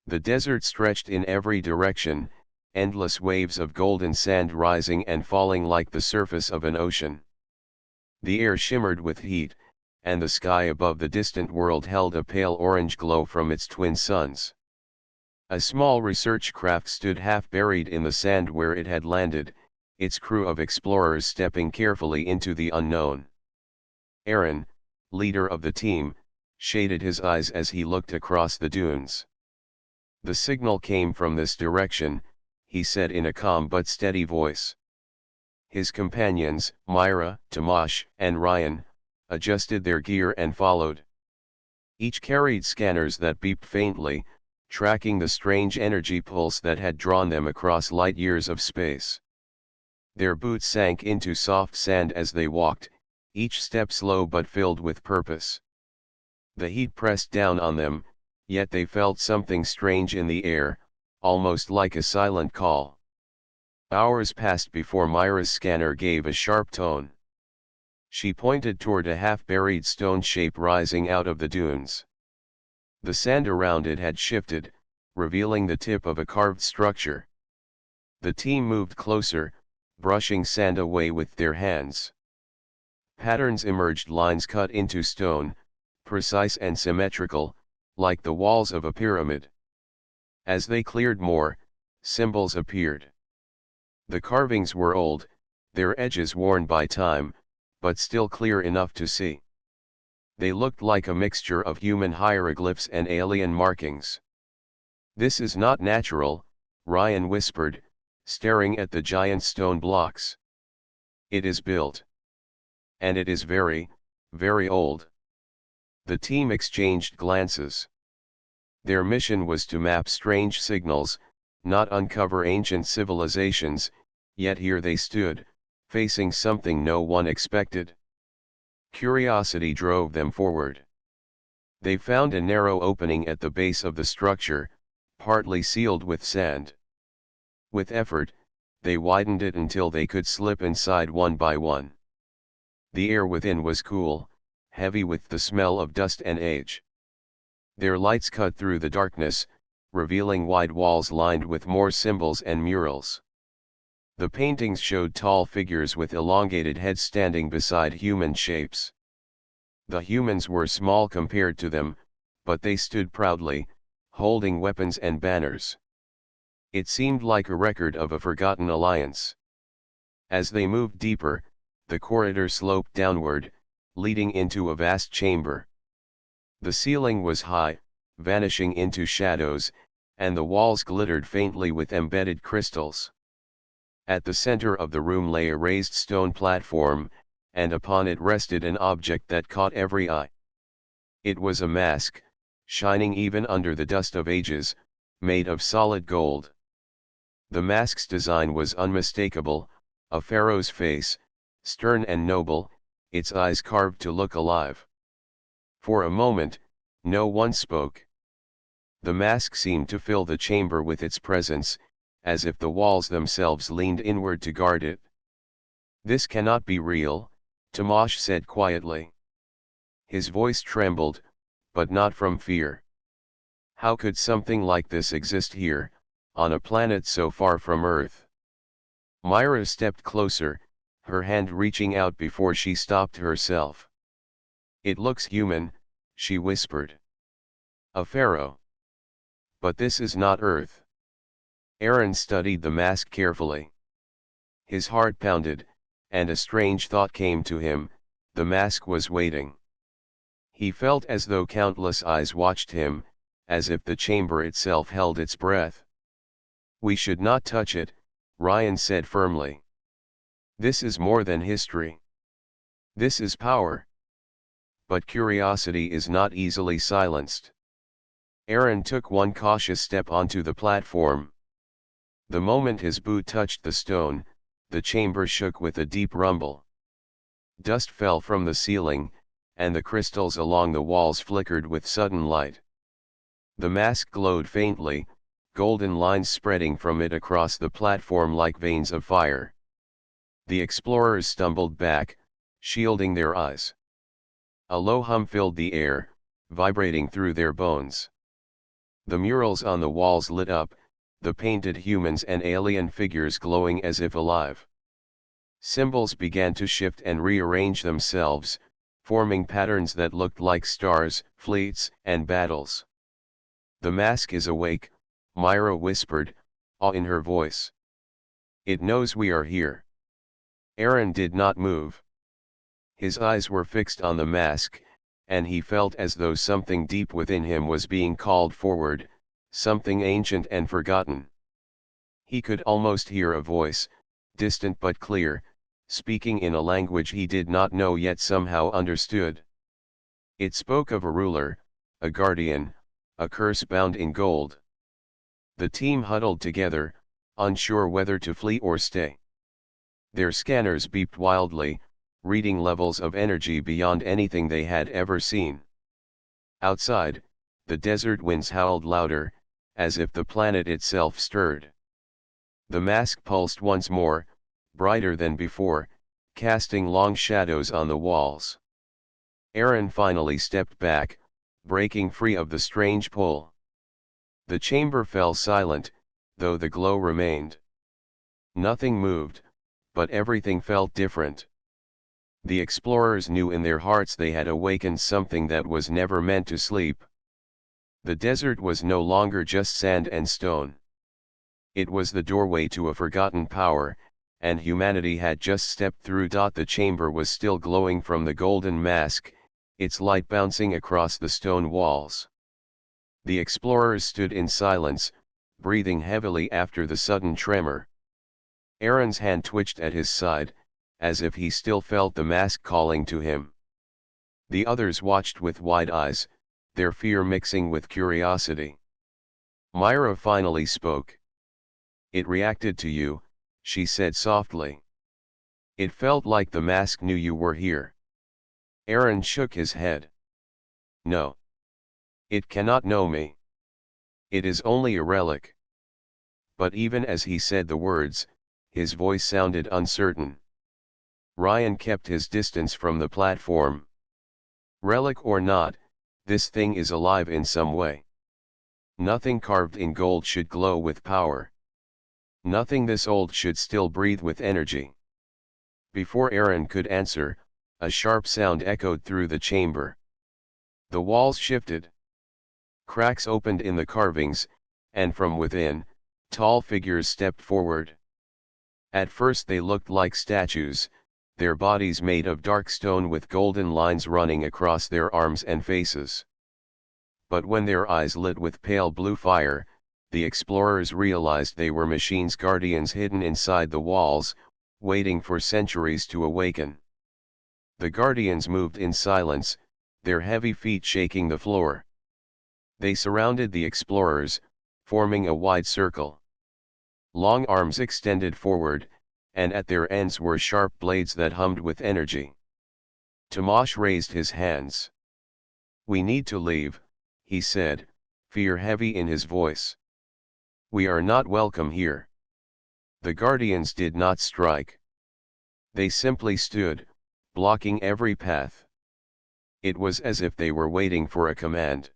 The desert stretched in every direction, endless waves of golden sand rising and falling like the surface of an ocean. The air shimmered with heat, and the sky above the distant world held a pale orange glow from its twin suns. A small research craft stood half buried in the sand where it had landed, its crew of explorers stepping carefully into the unknown. Aaron, leader of the team, shaded his eyes as he looked across the dunes. "The signal came from this direction," he said in a calm but steady voice. His companions, Myra, Tomasz, and Ryan, adjusted their gear and followed. Each carried scanners that beeped faintly, tracking the strange energy pulse that had drawn them across light years of space. Their boots sank into soft sand as they walked, each step slow but filled with purpose. The heat pressed down on them, yet they felt something strange in the air, almost like a silent call. Hours passed before Myra's scanner gave a sharp tone. She pointed toward a half-buried stone shape rising out of the dunes. The sand around it had shifted, revealing the tip of a carved structure. The team moved closer, brushing sand away with their hands. Patterns emerged, lines cut into stone, precise and symmetrical, like the walls of a pyramid. As they cleared more, symbols appeared. The carvings were old, their edges worn by time, but still clear enough to see. They looked like a mixture of human hieroglyphs and alien markings. "This is not natural," Ryan whispered, staring at the giant stone blocks. "It is built. And it is very, very old." The team exchanged glances. Their mission was to map strange signals, not uncover ancient civilizations, yet here they stood, facing something no one expected. Curiosity drove them forward. They found a narrow opening at the base of the structure, partly sealed with sand. With effort, they widened it until they could slip inside one by one. The air within was cool, heavy with the smell of dust and age. Their lights cut through the darkness, revealing wide walls lined with more symbols and murals. The paintings showed tall figures with elongated heads standing beside human shapes. The humans were small compared to them, but they stood proudly, holding weapons and banners. It seemed like a record of a forgotten alliance. As they moved deeper, the corridor sloped downward, leading into a vast chamber. The ceiling was high, vanishing into shadows, and the walls glittered faintly with embedded crystals. At the center of the room lay a raised stone platform, and upon it rested an object that caught every eye. It was a mask, shining even under the dust of ages, made of solid gold. The mask's design was unmistakable, a pharaoh's face, stern and noble, its eyes carved to look alive. For a moment, no one spoke. The mask seemed to fill the chamber with its presence, as if the walls themselves leaned inward to guard it. "This cannot be real," Tomasz said quietly. His voice trembled, but not from fear. How could something like this exist here, on a planet so far from Earth? Myra stepped closer, her hand reaching out before she stopped herself. "It looks human," she whispered. "A pharaoh. But this is not Earth." Aaron studied the mask carefully. His heart pounded, and a strange thought came to him: the mask was waiting. He felt as though countless eyes watched him, as if the chamber itself held its breath. "We should not touch it," Ryan said firmly. "This is more than history. This is power." But curiosity is not easily silenced. Aaron took one cautious step onto the platform. The moment his boot touched the stone, the chamber shook with a deep rumble. Dust fell from the ceiling, and the crystals along the walls flickered with sudden light. The mask glowed faintly, golden lines spreading from it across the platform like veins of fire. The explorers stumbled back, shielding their eyes. A low hum filled the air, vibrating through their bones. The murals on the walls lit up, the painted humans and alien figures glowing as if alive. Symbols began to shift and rearrange themselves, forming patterns that looked like stars, fleets, and battles. "The mask is awake," Myra whispered, awe in her voice. "It knows we are here." Aaron did not move. His eyes were fixed on the mask, and he felt as though something deep within him was being called forward, something ancient and forgotten. He could almost hear a voice, distant but clear, speaking in a language he did not know yet somehow understood. It spoke of a ruler, a guardian, a curse bound in gold. The team huddled together, unsure whether to flee or stay. Their scanners beeped wildly, reading levels of energy beyond anything they had ever seen. Outside, the desert winds howled louder, as if the planet itself stirred. The mask pulsed once more, brighter than before, casting long shadows on the walls. Aaron finally stepped back, breaking free of the strange pull. The chamber fell silent, though the glow remained. Nothing moved, but everything felt different. The explorers knew in their hearts they had awakened something that was never meant to sleep. The desert was no longer just sand and stone. It was the doorway to a forgotten power, and humanity had just stepped through. The chamber was still glowing from the golden mask, its light bouncing across the stone walls. The explorers stood in silence, breathing heavily after the sudden tremor. Aaron's hand twitched at his side, as if he still felt the mask calling to him. The others watched with wide eyes, their fear mixing with curiosity. Myra finally spoke. "It reacted to you," she said softly. "It felt like the mask knew you were here." Aaron shook his head. "No. It cannot know me. It is only a relic." But even as he said the words, his voice sounded uncertain. Ryan kept his distance from the platform. "Relic or not, this thing is alive in some way. Nothing carved in gold should glow with power. Nothing this old should still breathe with energy." Before Aaron could answer, a sharp sound echoed through the chamber. The walls shifted. Cracks opened in the carvings, and from within, tall figures stepped forward. At first they looked like statues, their bodies made of dark stone with golden lines running across their arms and faces. But when their eyes lit with pale blue fire, the explorers realized they were machines, guardians hidden inside the walls, waiting for centuries to awaken. The guardians moved in silence, their heavy feet shaking the floor. They surrounded the explorers, forming a wide circle. Long arms extended forward, and at their ends were sharp blades that hummed with energy. Tomash raised his hands. "We need to leave," he said, fear heavy in his voice. "We are not welcome here." The guardians did not strike. They simply stood, blocking every path. It was as if they were waiting for a command.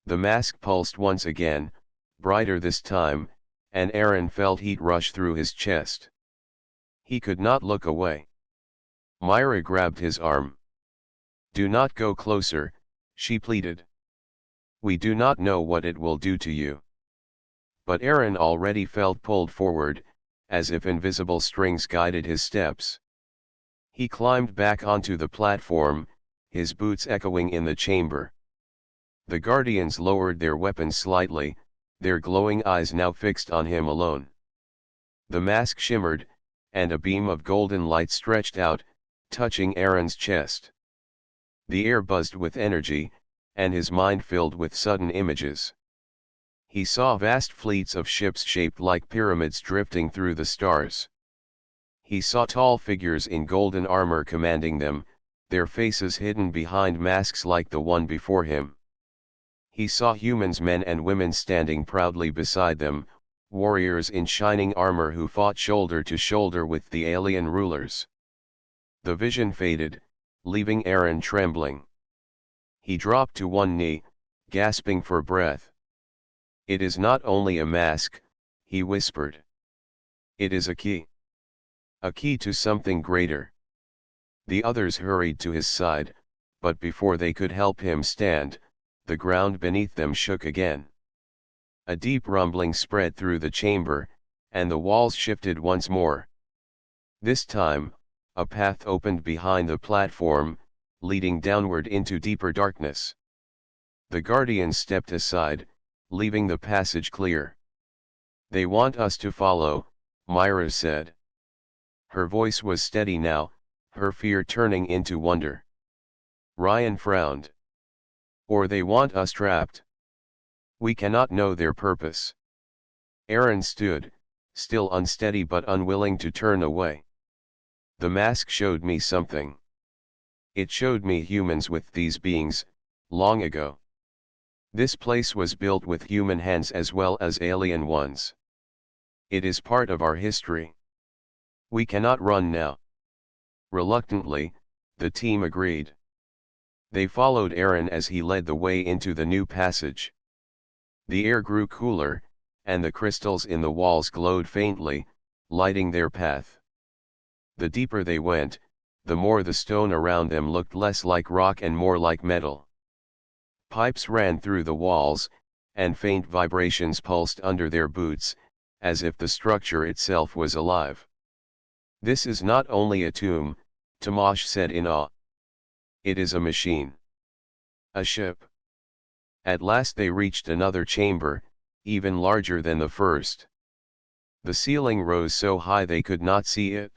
The mask pulsed once again, brighter this time, and Aaron felt heat rush through his chest. He could not look away. Myra grabbed his arm. "Do not go closer," she pleaded. "We do not know what it will do to you." But Aaron already felt pulled forward, as if invisible strings guided his steps. He climbed back onto the platform, his boots echoing in the chamber. The guardians lowered their weapons slightly, their glowing eyes now fixed on him alone. The mask shimmered, and a beam of golden light stretched out, touching Aaron's chest. The air buzzed with energy, and his mind filled with sudden images. He saw vast fleets of ships shaped like pyramids drifting through the stars. He saw tall figures in golden armor commanding them, their faces hidden behind masks like the one before him. He saw humans, men and women, standing proudly beside them, warriors in shining armor who fought shoulder to shoulder with the alien rulers. The vision faded, leaving Aaron trembling. He dropped to one knee, gasping for breath. It is not only a mask, he whispered. It is a key. A key to something greater. The others hurried to his side, but before they could help him stand, the ground beneath them shook again. A deep rumbling spread through the chamber, and the walls shifted once more. This time, a path opened behind the platform, leading downward into deeper darkness. The guardians stepped aside, leaving the passage clear. They want us to follow, Myra said. Her voice was steady now, her fear turning into wonder. Ryan frowned. Or they want us trapped. We cannot know their purpose. Aaron stood, still unsteady but unwilling to turn away. The mask showed me something. It showed me humans with these beings, long ago. This place was built with human hands as well as alien ones. It is part of our history. We cannot run now. Reluctantly, the team agreed. They followed Aaron as he led the way into the new passage. The air grew cooler, and the crystals in the walls glowed faintly, lighting their path. The deeper they went, the more the stone around them looked less like rock and more like metal. Pipes ran through the walls, and faint vibrations pulsed under their boots, as if the structure itself was alive. This is not only a tomb, Tomasz said in awe. It is a machine. A ship. At last they reached another chamber, even larger than the first. The ceiling rose so high they could not see it.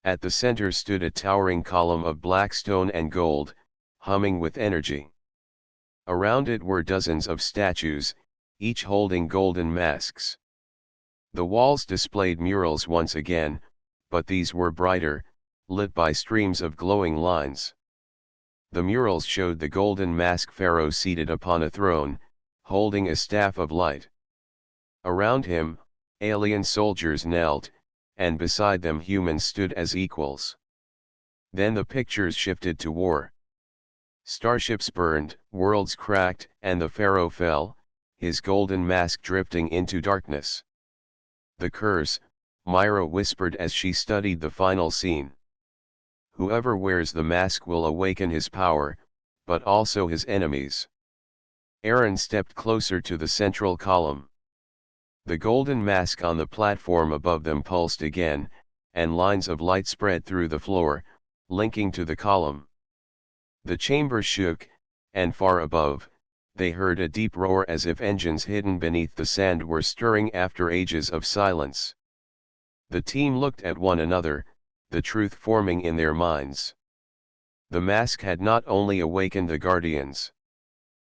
At the center stood a towering column of black stone and gold, humming with energy. Around it were dozens of statues, each holding golden masks. The walls displayed murals once again, but these were brighter, lit by streams of glowing lines. The murals showed the golden mask Pharaoh seated upon a throne, holding a staff of light. Around him, alien soldiers knelt, and beside them humans stood as equals. Then the pictures shifted to war. Starships burned, worlds cracked, and the Pharaoh fell, his golden mask drifting into darkness. The curse, Myra whispered as she studied the final scene. Whoever wears the mask will awaken his power, but also his enemies. Aaron stepped closer to the central column. The golden mask on the platform above them pulsed again, and lines of light spread through the floor, linking to the column. The chamber shook, and far above, they heard a deep roar as if engines hidden beneath the sand were stirring after ages of silence. The team looked at one another, the truth forming in their minds. The mask had not only awakened the guardians.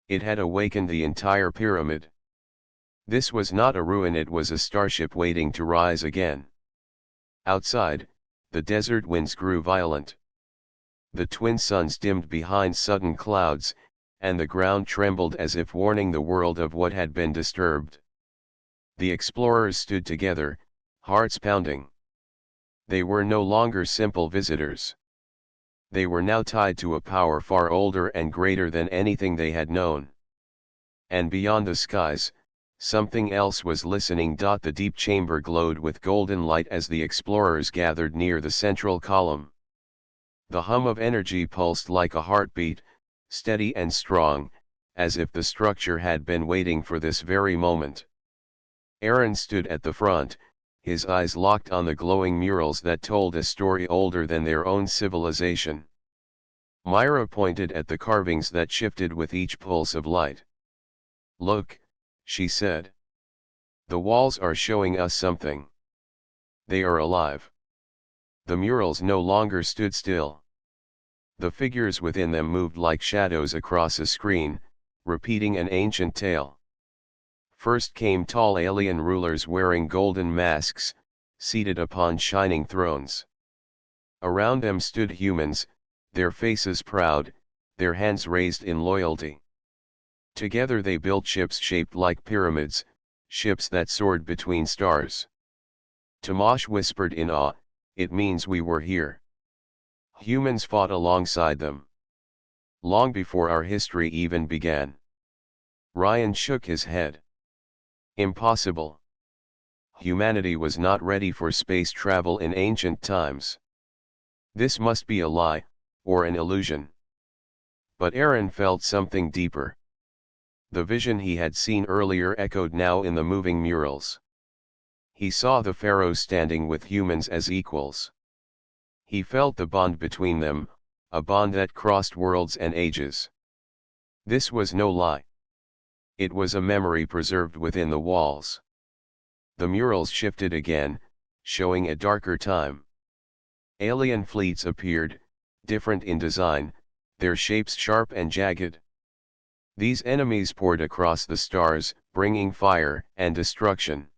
It had awakened the entire pyramid. This was not a ruin, it was a starship waiting to rise again. Outside, the desert winds grew violent. The twin suns dimmed behind sudden clouds, and the ground trembled as if warning the world of what had been disturbed. The explorers stood together, hearts pounding. They were no longer simple visitors. They were now tied to a power far older and greater than anything they had known. And beyond the skies, something else was listening. The deep chamber glowed with golden light as the explorers gathered near the central column. The hum of energy pulsed like a heartbeat, steady and strong, as if the structure had been waiting for this very moment. Aaron stood at the front, his eyes locked on the glowing murals that told a story older than their own civilization. Myra pointed at the carvings that shifted with each pulse of light. "Look," she said. "The walls are showing us something. They are alive." The murals no longer stood still. The figures within them moved like shadows across a screen, repeating an ancient tale. First came tall alien rulers wearing golden masks, seated upon shining thrones. Around them stood humans, their faces proud, their hands raised in loyalty. Together they built ships shaped like pyramids, ships that soared between stars. Tomasz whispered in awe, "It means we were here." Humans fought alongside them. Long before our history even began. Ryan shook his head. Impossible. Humanity was not ready for space travel in ancient times. This must be a lie, or an illusion. But Aaron felt something deeper. The vision he had seen earlier echoed now in the moving murals. He saw the Pharaoh standing with humans as equals. He felt the bond between them, a bond that crossed worlds and ages. This was no lie. It was a memory preserved within the walls. The murals shifted again, showing a darker time. Alien fleets appeared, different in design, their shapes sharp and jagged. These enemies poured across the stars, bringing fire and destruction.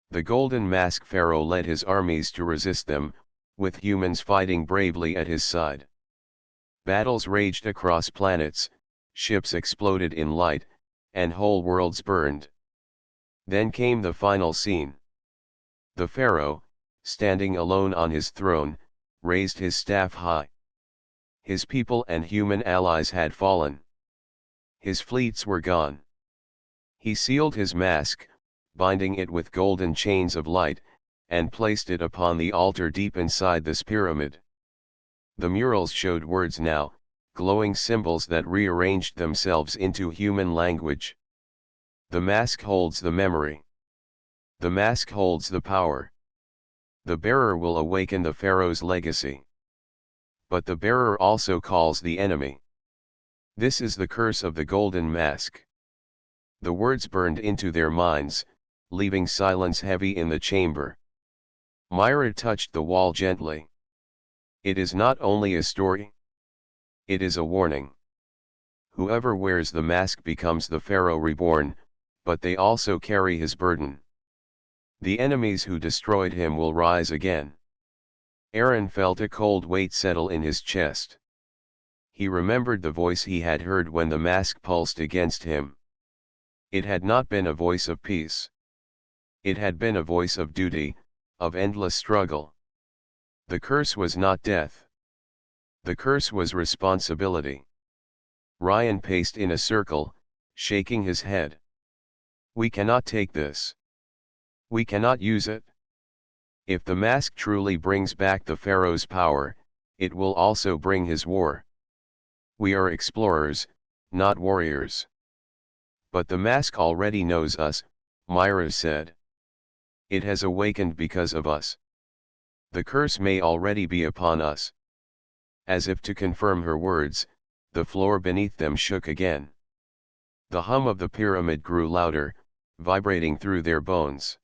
The Golden Mask Pharaoh led his armies to resist them, with humans fighting bravely at his side. Battles raged across planets, ships exploded in light, and whole worlds burned. Then came the final scene. The Pharaoh, standing alone on his throne, raised his staff high. His people and human allies had fallen. His fleets were gone. He sealed his mask, binding it with golden chains of light, and placed it upon the altar deep inside this pyramid. The murals showed words now, glowing symbols that rearranged themselves into human language. The mask holds the memory. The mask holds the power. The bearer will awaken the Pharaoh's legacy. But the bearer also calls the enemy. This is the curse of the golden mask. The words burned into their minds, leaving silence heavy in the chamber. Myra touched the wall gently. It is not only a story. It is a warning. Whoever wears the mask becomes the Pharaoh reborn, but they also carry his burden. The enemies who destroyed him will rise again. Aaron felt a cold weight settle in his chest. He remembered the voice he had heard when the mask pulsed against him. It had not been a voice of peace. It had been a voice of duty, of endless struggle. The curse was not death. The curse was responsibility. Ryan paced in a circle, shaking his head. We cannot take this. We cannot use it. If the mask truly brings back the Pharaoh's power, it will also bring his war. We are explorers, not warriors. But the mask already knows us, Myra said. It has awakened because of us. The curse may already be upon us. As if to confirm her words, the floor beneath them shook again. The hum of the pyramid grew louder, vibrating through their bones.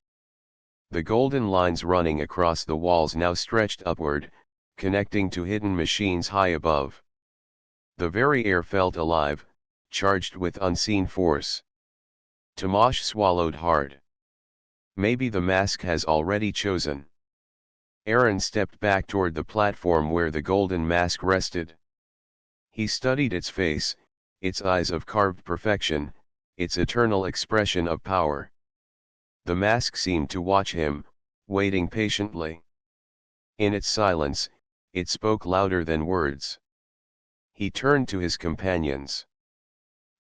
The golden lines running across the walls now stretched upward, connecting to hidden machines high above. The very air felt alive, charged with unseen force. Tomash swallowed hard. Maybe the mask has already chosen. Aaron stepped back toward the platform where the golden mask rested. He studied its face, its eyes of carved perfection, its eternal expression of power. The mask seemed to watch him, waiting patiently. In its silence, it spoke louder than words. He turned to his companions.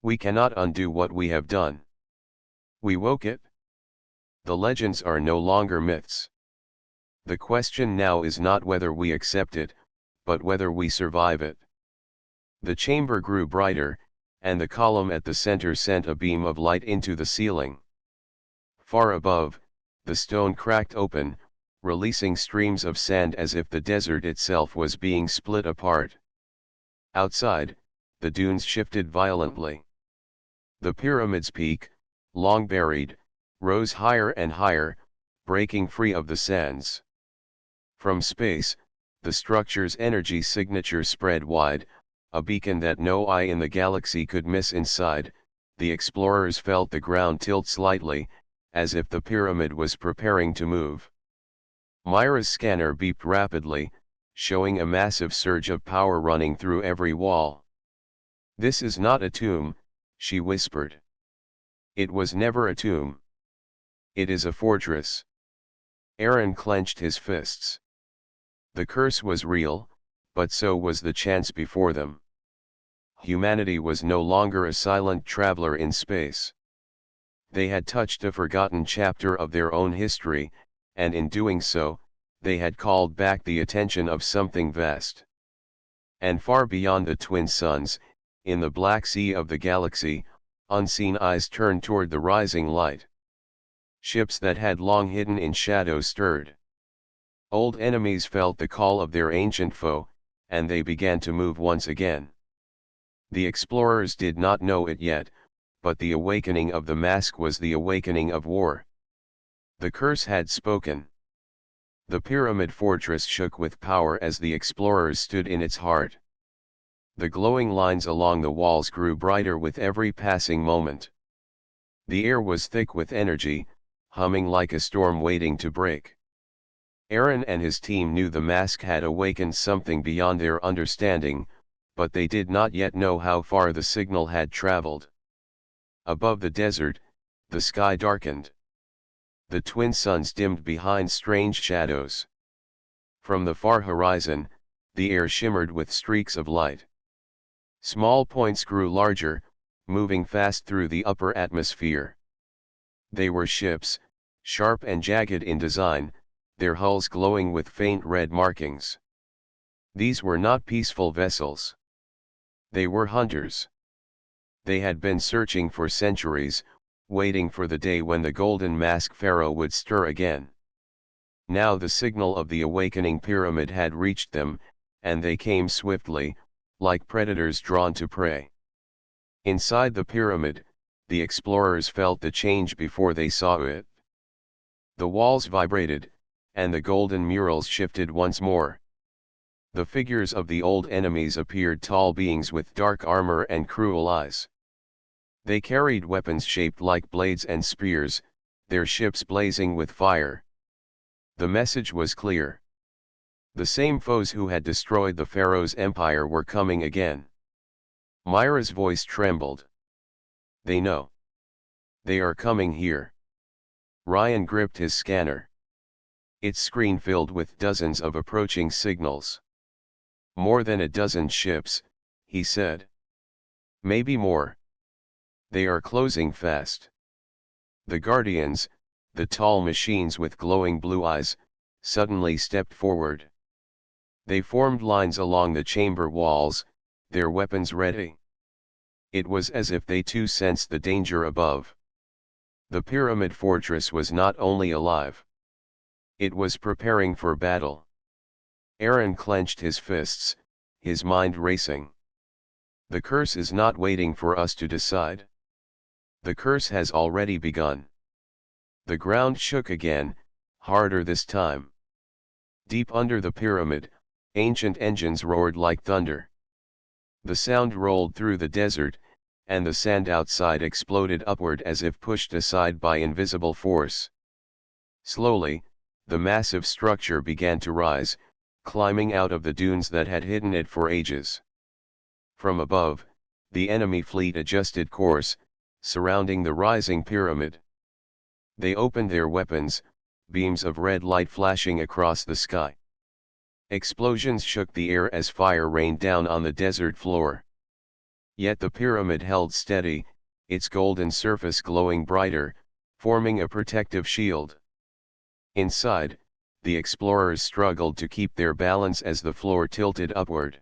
We cannot undo what we have done. We woke it. The legends are no longer myths. The question now is not whether we accept it, but whether we survive it. The chamber grew brighter, and the column at the center sent a beam of light into the ceiling. Far above, the stone cracked open, releasing streams of sand as if the desert itself was being split apart. Outside, the dunes shifted violently. The pyramid's peak, long buried, rose higher and higher, breaking free of the sands. From space, the structure's energy signature spread wide, a beacon that no eye in the galaxy could miss. Inside, the explorers felt the ground tilt slightly, as if the pyramid was preparing to move. Myra's scanner beeped rapidly, showing a massive surge of power running through every wall. This is not a tomb, she whispered. It was never a tomb. It is a fortress. Aaron clenched his fists. The curse was real, but so was the chance before them. Humanity was no longer a silent traveler in space. They had touched a forgotten chapter of their own history, and in doing so, they had called back the attention of something vast. And far beyond the twin suns, in the black sea of the galaxy, unseen eyes turned toward the rising light. Ships that had long hidden in shadow stirred. Old enemies felt the call of their ancient foe, and they began to move once again. The explorers did not know it yet, but the awakening of the mask was the awakening of war. The curse had spoken. The pyramid fortress shook with power as the explorers stood in its heart. The glowing lines along the walls grew brighter with every passing moment. The air was thick with energy, humming like a storm waiting to break. Aaron and his team knew the mask had awakened something beyond their understanding, but they did not yet know how far the signal had traveled. Above the desert, the sky darkened. The twin suns dimmed behind strange shadows. From the far horizon, the air shimmered with streaks of light. Small points grew larger, moving fast through the upper atmosphere. They were ships, sharp and jagged in design, their hulls glowing with faint red markings. These were not peaceful vessels. They were hunters. They had been searching for centuries, waiting for the day when the golden mask Pharaoh would stir again. Now the signal of the awakening pyramid had reached them, and they came swiftly, like predators drawn to prey. Inside the pyramid, the explorers felt the change before they saw it. The walls vibrated, and the golden murals shifted once more. The figures of the old enemies appeared tall beings with dark armor and cruel eyes. They carried weapons shaped like blades and spears, their ships blazing with fire. The message was clear. The same foes who had destroyed the Pharaoh's empire were coming again. Myra's voice trembled. They know. They are coming here. Ryan gripped his scanner. Its screen filled with dozens of approaching signals. More than a dozen ships, he said. Maybe more. They are closing fast. The Guardians, the tall machines with glowing blue eyes, suddenly stepped forward. They formed lines along the chamber walls, their weapons ready. It was as if they too sensed the danger above. The pyramid fortress was not only alive. It was preparing for battle. Aaron clenched his fists, his mind racing. The curse is not waiting for us to decide. The curse has already begun. The ground shook again, harder this time. Deep under the pyramid, ancient engines roared like thunder. The sound rolled through the desert, and the sand outside exploded upward as if pushed aside by invisible force. Slowly, the massive structure began to rise, climbing out of the dunes that had hidden it for ages. From above, the enemy fleet adjusted course, surrounding the rising pyramid. They opened their weapons, beams of red light flashing across the sky. Explosions shook the air as fire rained down on the desert floor. Yet the pyramid held steady, its golden surface glowing brighter, forming a protective shield. Inside, the explorers struggled to keep their balance as the floor tilted upward.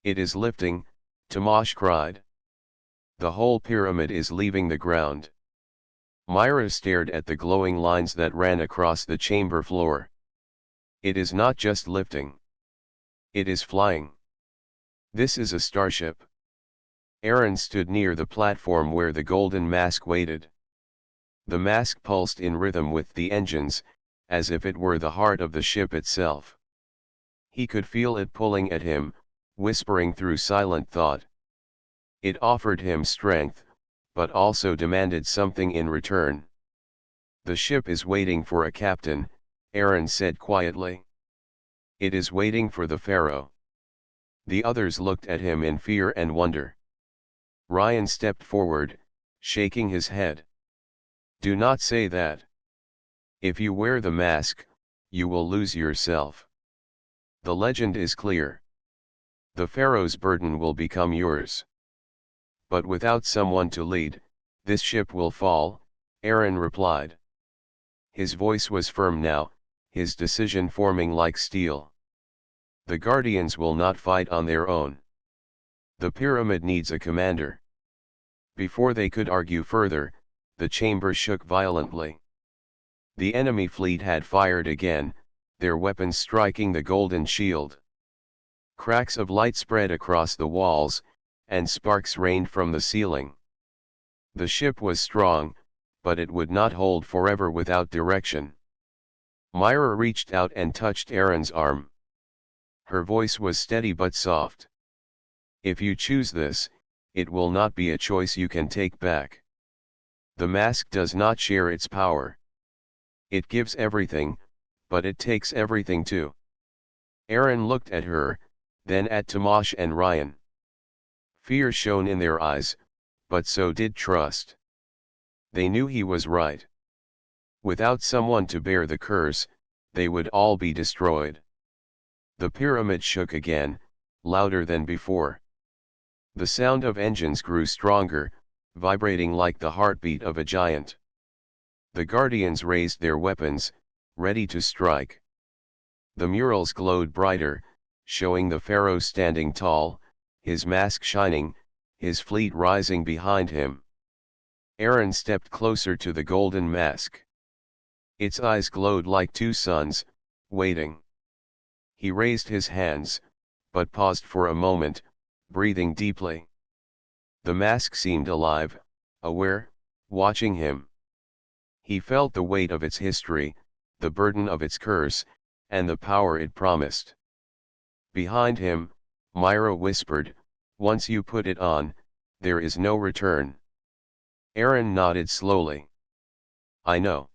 It is lifting, Tomash cried. The whole pyramid is leaving the ground. Myra stared at the glowing lines that ran across the chamber floor. It is not just lifting. It is flying. This is a starship. Aaron stood near the platform where the golden mask waited. The mask pulsed in rhythm with the engines, as if it were the heart of the ship itself. He could feel it pulling at him, whispering through silent thought. It offered him strength, but also demanded something in return. The ship is waiting for a captain, Aaron said quietly. It is waiting for the Pharaoh. The others looked at him in fear and wonder. Ryan stepped forward, shaking his head. Do not say that. If you wear the mask, you will lose yourself. The legend is clear. The Pharaoh's burden will become yours. But without someone to lead, this ship will fall, Aaron replied. His voice was firm now, his decision forming like steel. The Guardians will not fight on their own. The pyramid needs a commander. Before they could argue further, the chamber shook violently. The enemy fleet had fired again, their weapons striking the golden shield. Cracks of light spread across the walls, and sparks rained from the ceiling. The ship was strong, but it would not hold forever without direction. Myra reached out and touched Aaron's arm. Her voice was steady but soft. If you choose this, it will not be a choice you can take back. The mask does not share its power. It gives everything, but it takes everything too. Aaron looked at her, then at Tomash and Ryan. Fear shone in their eyes, but so did trust. They knew he was right. Without someone to bear the curse, they would all be destroyed. The pyramid shook again, louder than before. The sound of engines grew stronger, vibrating like the heartbeat of a giant. The Guardians raised their weapons, ready to strike. The murals glowed brighter, showing the Pharaoh standing tall, his mask shining, his fleet rising behind him. Aaron stepped closer to the golden mask. Its eyes glowed like two suns, waiting. He raised his hands, but paused for a moment, breathing deeply. The mask seemed alive, aware, watching him. He felt the weight of its history, the burden of its curse, and the power it promised. Behind him, Myra whispered, "Once you put it on, there is no return." Aaron nodded slowly. "I know."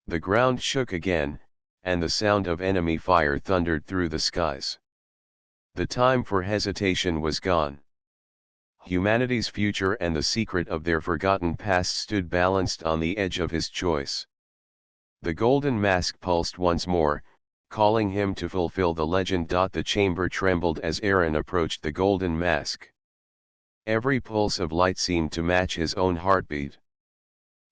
The ground shook again, and the sound of enemy fire thundered through the skies. The time for hesitation was gone. Humanity's future and the secret of their forgotten past stood balanced on the edge of his choice. The golden mask pulsed once more, calling him to fulfill the legend. The chamber trembled as Aaron approached the golden mask. Every pulse of light seemed to match his own heartbeat.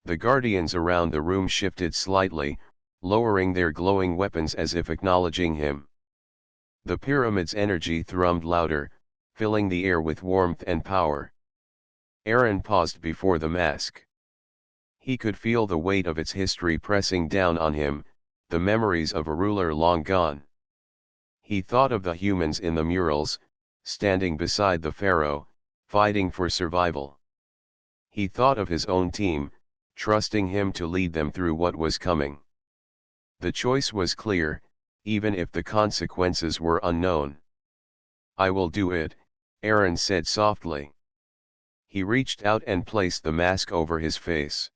The Guardians around the room shifted slightly, lowering their glowing weapons as if acknowledging him. The pyramid's energy thrummed louder, filling the air with warmth and power. Aaron paused before the mask. He could feel the weight of its history pressing down on him, the memories of a ruler long gone. He thought of the humans in the murals, standing beside the Pharaoh, fighting for survival. He thought of his own team, trusting him to lead them through what was coming. The choice was clear, even if the consequences were unknown. "I will do it," Aaron said softly. He reached out and placed the mask over his face.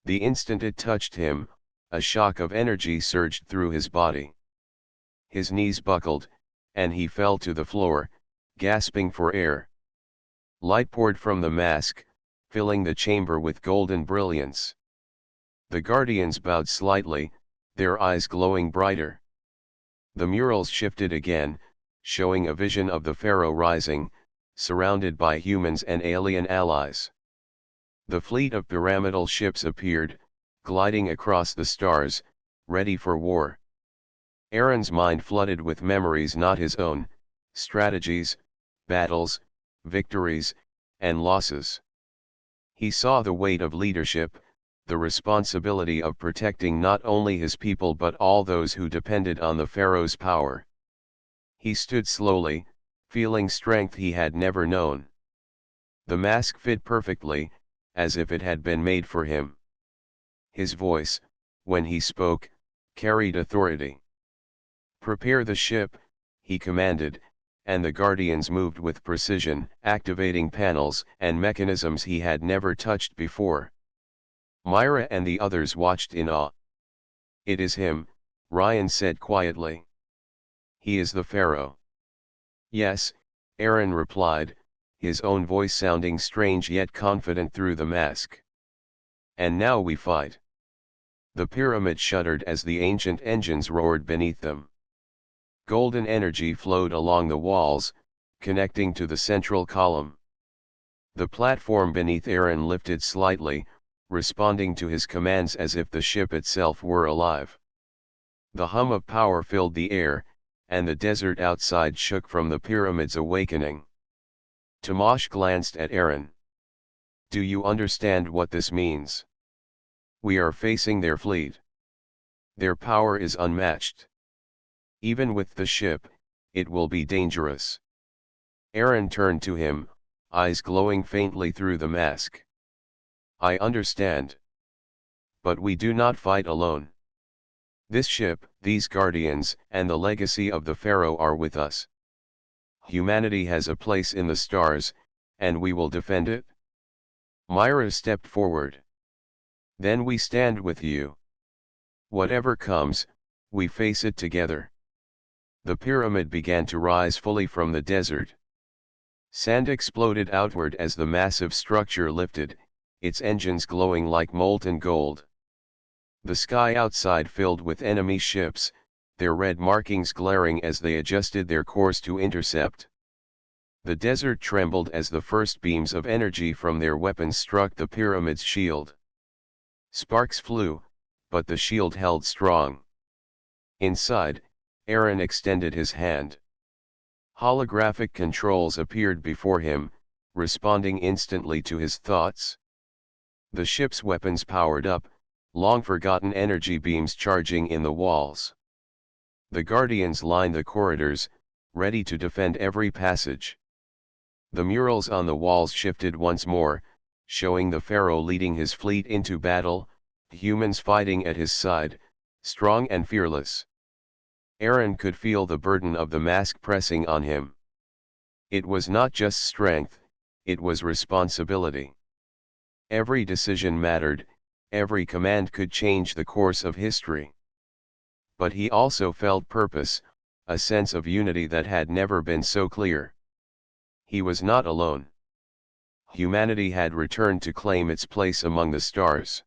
The instant it touched him, a shock of energy surged through his body. His knees buckled, and he fell to the floor, gasping for air. Light poured from the mask, filling the chamber with golden brilliance. The Guardians bowed slightly, their eyes glowing brighter. The murals shifted again, showing a vision of the Pharaoh rising, surrounded by humans and alien allies. The fleet of pyramidal ships appeared, gliding across the stars, ready for war. Aaron's mind flooded with memories not his own, strategies, battles, victories, and losses. He saw the weight of leadership, the responsibility of protecting not only his people but all those who depended on the Pharaoh's power. He stood slowly, feeling strength he had never known. The mask fit perfectly, as if it had been made for him. His voice, when he spoke, carried authority. "Prepare the ship," he commanded, and the Guardians moved with precision, activating panels and mechanisms he had never touched before. Myra and the others watched in awe. "It is him," Ryan said quietly. "He is the Pharaoh." "Yes," Aaron replied, his own voice sounding strange yet confident through the mask. "And now we fight." The pyramid shuddered as the ancient engines roared beneath them. Golden energy flowed along the walls, connecting to the central column. The platform beneath Aaron lifted slightly, responding to his commands as if the ship itself were alive. The hum of power filled the air, and the desert outside shook from the pyramid's awakening. Tomasz glanced at Aaron. "Do you understand what this means? We are facing their fleet. Their power is unmatched. Even with the ship, it will be dangerous." Aaron turned to him, eyes glowing faintly through the mask. "I understand. But we do not fight alone. This ship, these guardians, and the legacy of the Pharaoh are with us. Humanity has a place in the stars, and we will defend it." Myra stepped forward. "Then we stand with you. Whatever comes, we face it together." The pyramid began to rise fully from the desert. Sand exploded outward as the massive structure lifted, its engines glowing like molten gold. The sky outside filled with enemy ships, their red markings glaring as they adjusted their course to intercept. The desert trembled as the first beams of energy from their weapons struck the pyramid's shield. Sparks flew, but the shield held strong. Inside, Aaron extended his hand. Holographic controls appeared before him, responding instantly to his thoughts. The ship's weapons powered up, long-forgotten energy beams charging in the walls. The guardians lined the corridors, ready to defend every passage. The murals on the walls shifted once more, showing the Pharaoh leading his fleet into battle, humans fighting at his side, strong and fearless. Aaron could feel the burden of the mask pressing on him. It was not just strength, it was responsibility. Every decision mattered, every command could change the course of history. But he also felt purpose, a sense of unity that had never been so clear. He was not alone. Humanity had returned to claim its place among the stars.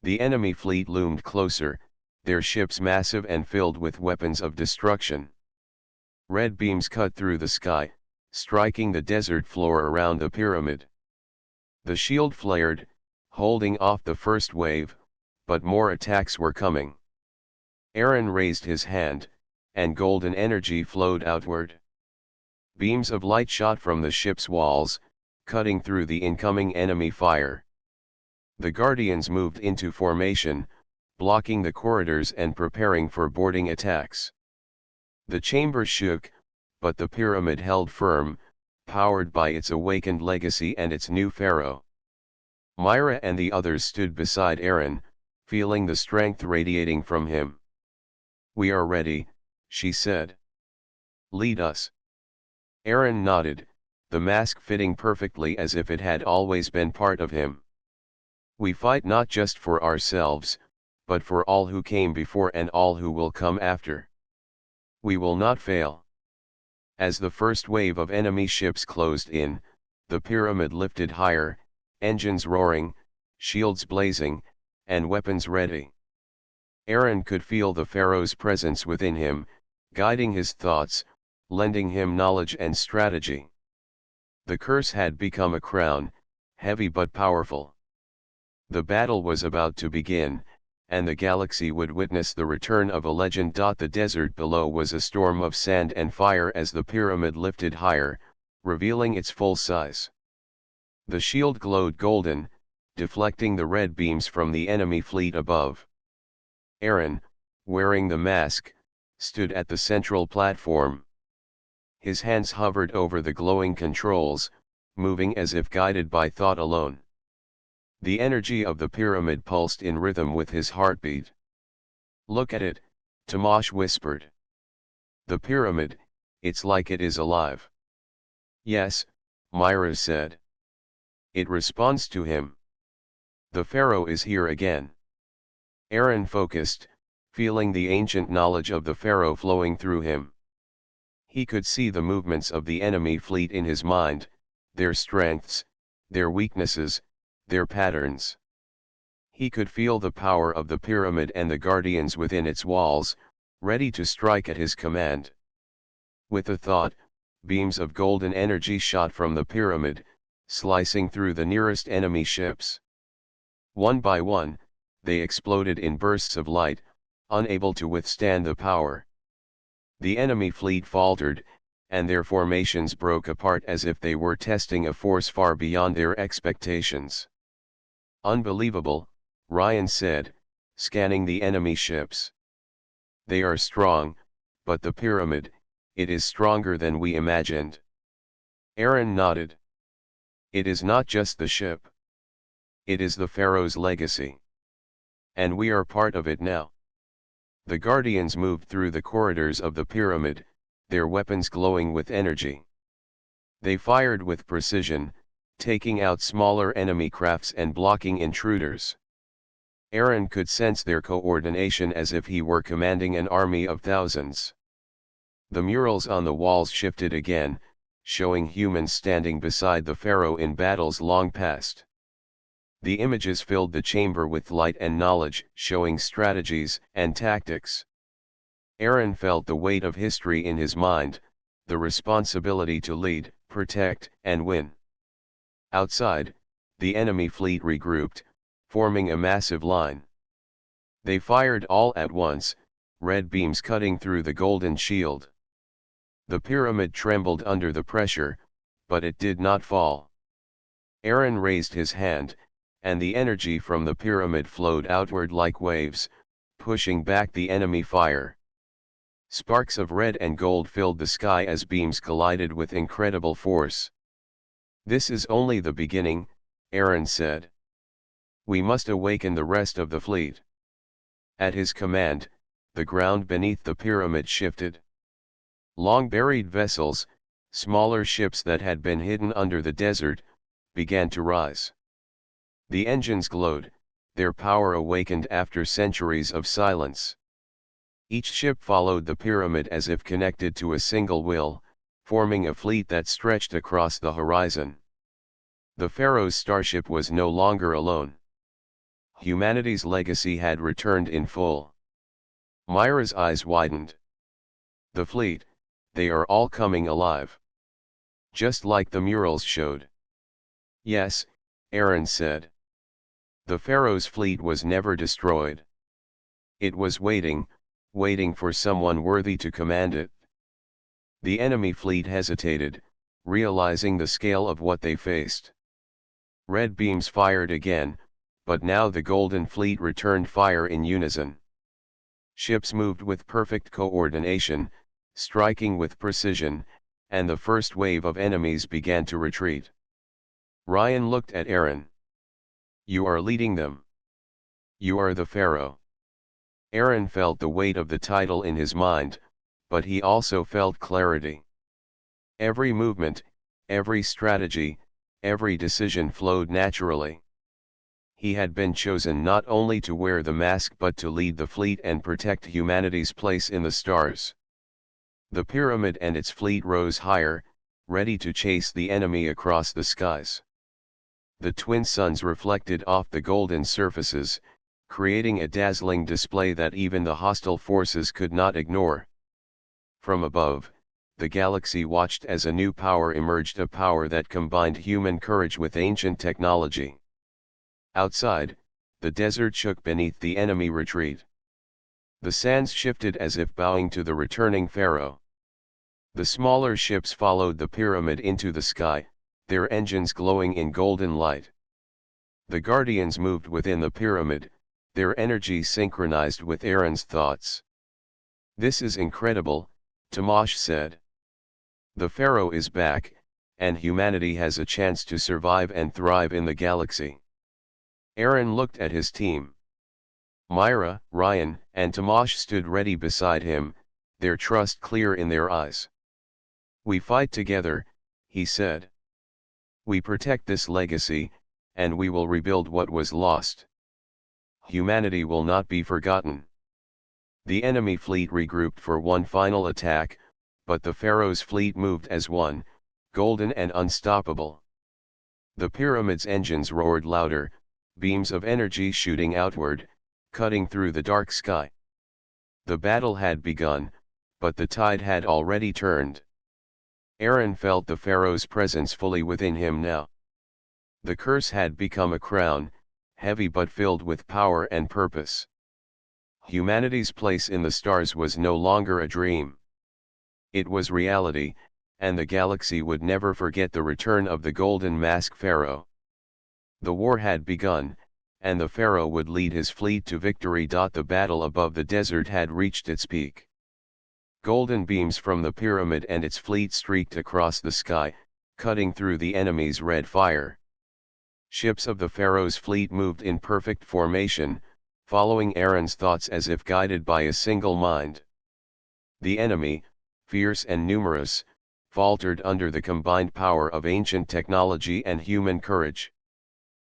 The enemy fleet loomed closer, their ships massive and filled with weapons of destruction. Red beams cut through the sky, striking the desert floor around the pyramid. The shield flared, holding off the first wave, but more attacks were coming. Aaron raised his hand, and golden energy flowed outward. Beams of light shot from the ship's walls, cutting through the incoming enemy fire. The guardians moved into formation, blocking the corridors and preparing for boarding attacks. The chamber shook, but the pyramid held firm, powered by its awakened legacy and its new pharaoh. Myra and the others stood beside Aaron, feeling the strength radiating from him. "We are ready," she said. "Lead us." Aaron nodded, the mask fitting perfectly as if it had always been part of him. "We fight not just for ourselves, but for all who came before and all who will come after. We will not fail." As the first wave of enemy ships closed in, the pyramid lifted higher, engines roaring, shields blazing, and weapons ready. Aaron could feel the Pharaoh's presence within him, guiding his thoughts, lending him knowledge and strategy. The curse had become a crown, heavy but powerful. The battle was about to begin, and the galaxy would witness the return of a legend. The desert below was a storm of sand and fire as the pyramid lifted higher, revealing its full size. The shield glowed golden, deflecting the red beams from the enemy fleet above. Aaron, wearing the mask, stood at the central platform. His hands hovered over the glowing controls, moving as if guided by thought alone. The energy of the pyramid pulsed in rhythm with his heartbeat. "Look at it," Tomasz whispered. "The pyramid, it's like it is alive." "Yes," Myra said. "It responds to him. The Pharaoh is here again." Aaron focused, feeling the ancient knowledge of the Pharaoh flowing through him. He could see the movements of the enemy fleet in his mind, their strengths, their weaknesses, their patterns. He could feel the power of the pyramid and the guardians within its walls, ready to strike at his command. With a thought, beams of golden energy shot from the pyramid, slicing through the nearest enemy ships. One by one, they exploded in bursts of light, unable to withstand the power. The enemy fleet faltered, and their formations broke apart as if they were testing a force far beyond their expectations. "Unbelievable," Ryan said, scanning the enemy ships. "They are strong, but the pyramid, it is stronger than we imagined." Aaron nodded. "It is not just the ship. It is the Pharaoh's legacy. And we are part of it now." The Guardians moved through the corridors of the pyramid, their weapons glowing with energy. They fired with precision, taking out smaller enemy crafts and blocking intruders. Aaron could sense their coordination as if he were commanding an army of thousands. The murals on the walls shifted again, showing humans standing beside the pharaoh in battles long past. The images filled the chamber with light and knowledge, showing strategies and tactics. Aaron felt the weight of history in his mind, the responsibility to lead, protect, and win. Outside, the enemy fleet regrouped, forming a massive line. They fired all at once, red beams cutting through the golden shield. The pyramid trembled under the pressure, but it did not fall. Aaron raised his hand, and the energy from the pyramid flowed outward like waves, pushing back the enemy fire. Sparks of red and gold filled the sky as beams collided with incredible force. "This is only the beginning," Aaron said. "We must awaken the rest of the fleet." At his command, the ground beneath the pyramid shifted. Long buried vessels, smaller ships that had been hidden under the desert, began to rise. The engines glowed, their power awakened after centuries of silence. Each ship followed the pyramid as if connected to a single will, forming a fleet that stretched across the horizon. The Pharaoh's starship was no longer alone. Humanity's legacy had returned in full. Myra's eyes widened. "The fleet, they are all coming alive. Just like the murals showed." "Yes," Aaron said. "The Pharaoh's fleet was never destroyed. It was waiting for someone worthy to command it." The enemy fleet hesitated, realizing the scale of what they faced. Red beams fired again, but now the Golden Fleet returned fire in unison. Ships moved with perfect coordination, striking with precision, and the first wave of enemies began to retreat. Ryan looked at Aaron. "You are leading them. You are the Pharaoh." Aaron felt the weight of the title in his mind, but he also felt clarity. Every movement, every strategy, every decision flowed naturally. He had been chosen not only to wear the mask but to lead the fleet and protect humanity's place in the stars. The pyramid and its fleet rose higher, ready to chase the enemy across the skies. The twin suns reflected off the golden surfaces, creating a dazzling display that even the hostile forces could not ignore. From above, the galaxy watched as a new power emerged, a power that combined human courage with ancient technology. Outside, the desert shook beneath the enemy retreat. The sands shifted as if bowing to the returning pharaoh. The smaller ships followed the pyramid into the sky, their engines glowing in golden light. The guardians moved within the pyramid, their energy synchronized with Aaron's thoughts. "This is incredible," Tamash said. "The pharaoh is back, and humanity has a chance to survive and thrive in the galaxy." Aaron looked at his team. Myra, Ryan, and Tamash stood ready beside him, their trust clear in their eyes. "We fight together," he said. "We protect this legacy, and we will rebuild what was lost. Humanity will not be forgotten." The enemy fleet regrouped for one final attack, but the Pharaoh's fleet moved as one, golden and unstoppable. The pyramid's engines roared louder, beams of energy shooting outward, cutting through the dark sky. The battle had begun, but the tide had already turned. Aaron felt the Pharaoh's presence fully within him now. The curse had become a crown, heavy but filled with power and purpose. Humanity's place in the stars was no longer a dream. It was reality, and the galaxy would never forget the return of the golden mask Pharaoh. The war had begun, and the Pharaoh would lead his fleet to victory. The battle above the desert had reached its peak. Golden beams from the pyramid and its fleet streaked across the sky, cutting through the enemy's red fire. Ships of the Pharaoh's fleet moved in perfect formation, following Aaron's thoughts as if guided by a single mind. The enemy, fierce and numerous, faltered under the combined power of ancient technology and human courage.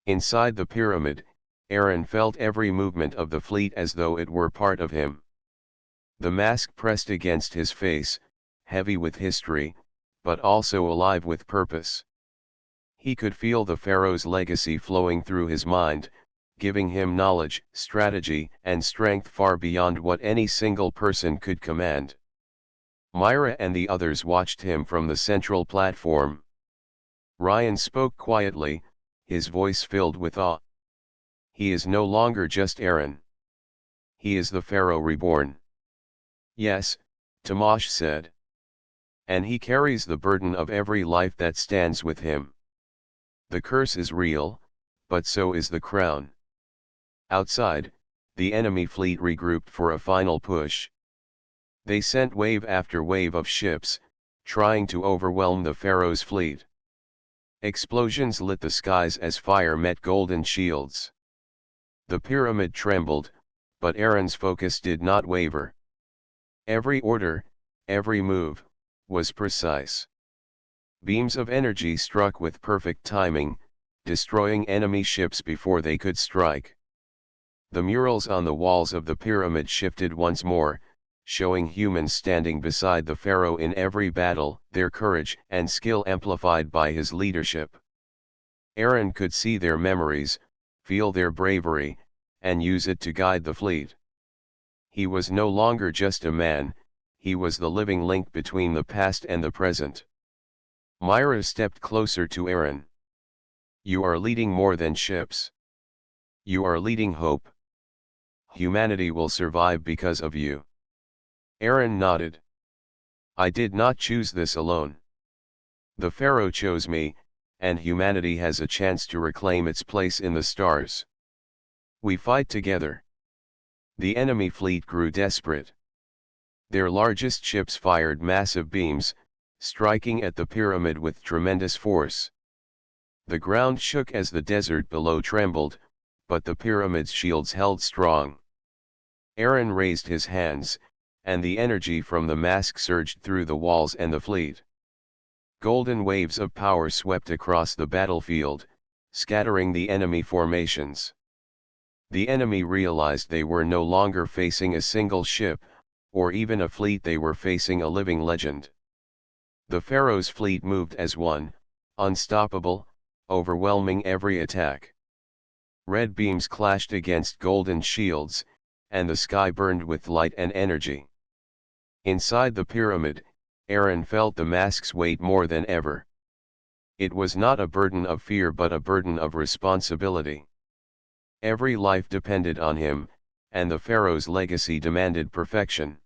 Inside the pyramid, Aaron felt every movement of the fleet as though it were part of him. The mask pressed against his face, heavy with history, but also alive with purpose. He could feel the Pharaoh's legacy flowing through his mind, giving him knowledge, strategy, and strength far beyond what any single person could command. Myra and the others watched him from the central platform. Ryan spoke quietly, his voice filled with awe. He is no longer just Aaron. He is the Pharaoh reborn. Yes, Tamash said. And he carries the burden of every life that stands with him. The curse is real, but so is the crown. Outside, the enemy fleet regrouped for a final push. They sent wave after wave of ships, trying to overwhelm the Pharaoh's fleet. Explosions lit the skies as fire met golden shields. The pyramid trembled, but Aaron's focus did not waver. Every order, every move, was precise. Beams of energy struck with perfect timing, destroying enemy ships before they could strike. The murals on the walls of the pyramid shifted once more, showing humans standing beside the Pharaoh in every battle, their courage and skill amplified by his leadership. Aaron could see their memories, feel their bravery, and use it to guide the fleet. He was no longer just a man, he was the living link between the past and the present. Myra stepped closer to Aaron. You are leading more than ships. You are leading hope. Humanity will survive because of you. Aaron nodded. I did not choose this alone. The Pharaoh chose me, and humanity has a chance to reclaim its place in the stars. We fight together. The enemy fleet grew desperate. Their largest ships fired massive beams, striking at the pyramid with tremendous force. The ground shook as the desert below trembled, but the pyramid's shields held strong. Aaron raised his hands, and the energy from the mask surged through the walls and the fleet. Golden waves of power swept across the battlefield, scattering the enemy formations. The enemy realized they were no longer facing a single ship, or even a fleet, they were facing a living legend. The Pharaoh's fleet moved as one, unstoppable, overwhelming every attack. Red beams clashed against golden shields, and the sky burned with light and energy. Inside the pyramid, Aaron felt the mask's weight more than ever. It was not a burden of fear but a burden of responsibility. Every life depended on him, and the Pharaoh's legacy demanded perfection.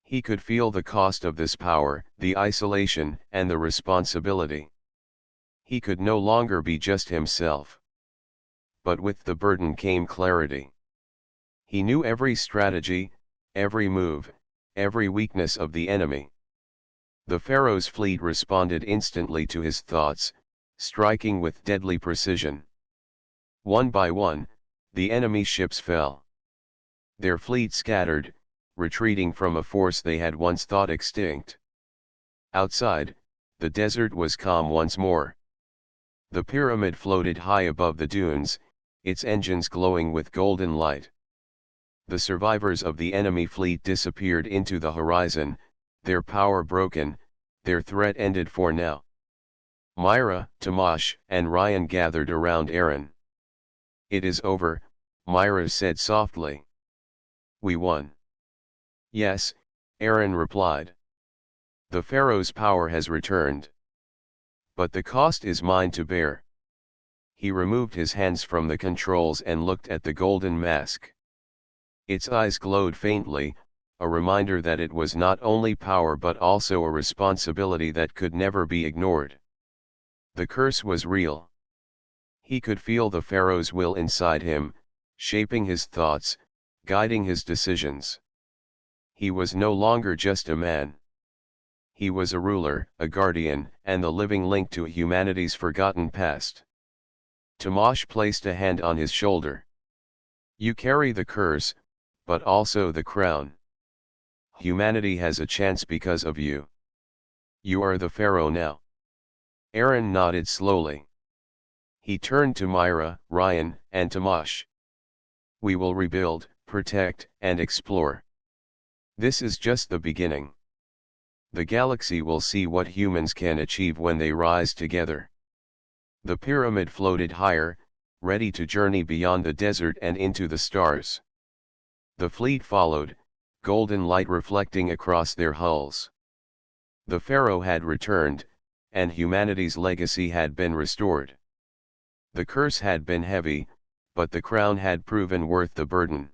He could feel the cost of this power, the isolation, and the responsibility. He could no longer be just himself. But with the burden came clarity. He knew every strategy, every move, every weakness of the enemy. The Pharaoh's fleet responded instantly to his thoughts, striking with deadly precision. One by one, the enemy ships fell. Their fleet scattered, retreating from a force they had once thought extinct. Outside, the desert was calm once more. The pyramid floated high above the dunes, its engines glowing with golden light. The survivors of the enemy fleet disappeared into the horizon, their power broken, their threat ended for now. Myra, Tamash, and Ryan gathered around Aaron. It is over, Myra said softly. We won. Yes, Aaron replied. The Pharaoh's power has returned. But the cost is mine to bear. He removed his hands from the controls and looked at the golden mask. Its eyes glowed faintly, a reminder that it was not only power but also a responsibility that could never be ignored. The curse was real. He could feel the Pharaoh's will inside him, shaping his thoughts, guiding his decisions. He was no longer just a man. He was a ruler, a guardian, and the living link to humanity's forgotten past. Tamash placed a hand on his shoulder. You carry the curse, but also the crown. Humanity has a chance because of you. You are the Pharaoh now. Aaron nodded slowly. He turned to Myra, Ryan, and Tamash. We will rebuild, protect, and explore. This is just the beginning. The galaxy will see what humans can achieve when they rise together. The pyramid floated higher, ready to journey beyond the desert and into the stars. The fleet followed, golden light reflecting across their hulls. The Pharaoh had returned, and humanity's legacy had been restored. The curse had been heavy, but the crown had proven worth the burden.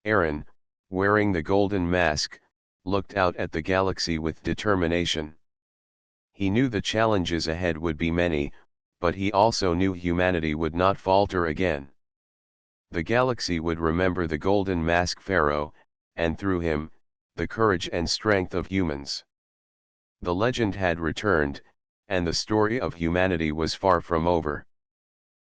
Aaron, wearing the golden mask, looked out at the galaxy with determination. He knew the challenges ahead would be many, but he also knew humanity would not falter again. The galaxy would remember the golden mask Pharaoh, and through him, the courage and strength of humans. The legend had returned, and the story of humanity was far from over.